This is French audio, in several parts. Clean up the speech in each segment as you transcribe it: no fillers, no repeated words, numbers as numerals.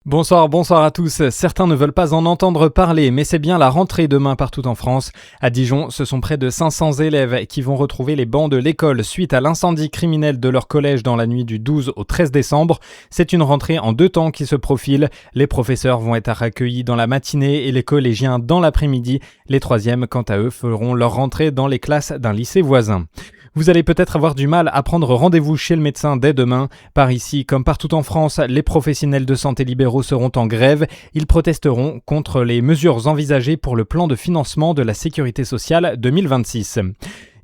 Bonsoir à tous. Certains ne veulent pas en entendre parler, mais c'est bien la rentrée demain partout en France. À Dijon, ce sont près de 500 élèves qui vont retrouver les bancs de l'école suite à l'incendie criminel de leur collège dans la nuit du 12 au 13 décembre. C'est une rentrée en 2 temps qui se profile. Les professeurs vont être accueillis dans la matinée et les collégiens dans l'après-midi. Les troisièmes, quant à eux, feront leur rentrée dans les classes d'un lycée voisin. Vous allez peut-être avoir du mal à prendre rendez-vous chez le médecin dès demain. Par ici, comme partout en France, les professionnels de santé libéraux seront en grève. Ils protesteront contre les mesures envisagées pour le plan de financement de la sécurité sociale 2026.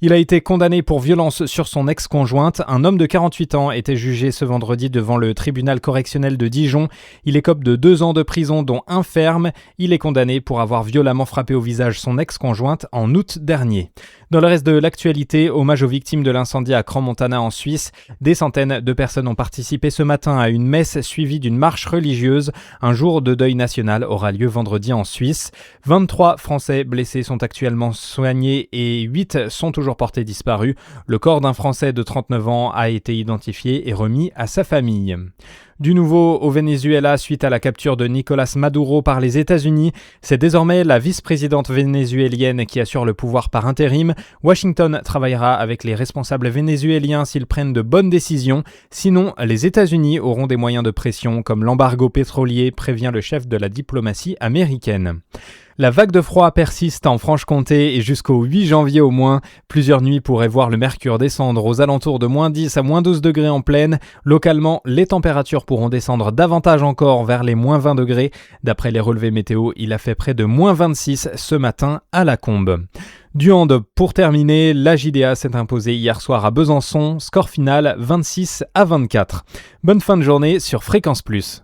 Il a été condamné pour violence sur son ex-conjointe. Un homme de 48 ans était jugé ce vendredi devant le tribunal correctionnel de Dijon. Il écope de 2 ans de prison, dont 1 ferme. Il est condamné pour avoir violemment frappé au visage son ex-conjointe en août dernier. Dans le reste de l'actualité, hommage aux victimes de l'incendie à Crans-Montana en Suisse. Des centaines de personnes ont participé ce matin à une messe suivie d'une marche religieuse. Un jour de deuil national aura lieu vendredi en Suisse. 23 Français blessés sont actuellement soignés et 8 sont toujours portés disparus. Le corps d'un Français de 39 ans a été identifié et remis à sa famille. Du nouveau au Venezuela suite à la capture de Nicolás Maduro par les États-Unis. C'est désormais la vice-présidente vénézuélienne qui assure le pouvoir par intérim. Washington travaillera avec les responsables vénézuéliens s'ils prennent de bonnes décisions. Sinon, les États-Unis auront des moyens de pression comme l'embargo pétrolier, prévient le chef de la diplomatie américaine. La vague de froid persiste en Franche-Comté et jusqu'au 8 janvier au moins. Plusieurs nuits pourraient voir le mercure descendre aux alentours de moins 10 à moins 12 degrés en plaine. Localement, les températures pourront descendre davantage encore vers les moins 20 degrés. D'après les relevés météo, il a fait près de moins 26 ce matin à La Combe. Du hand, pour terminer, la JDA s'est imposée hier soir à Besançon, score final 26 à 24. Bonne fin de journée sur Fréquence Plus.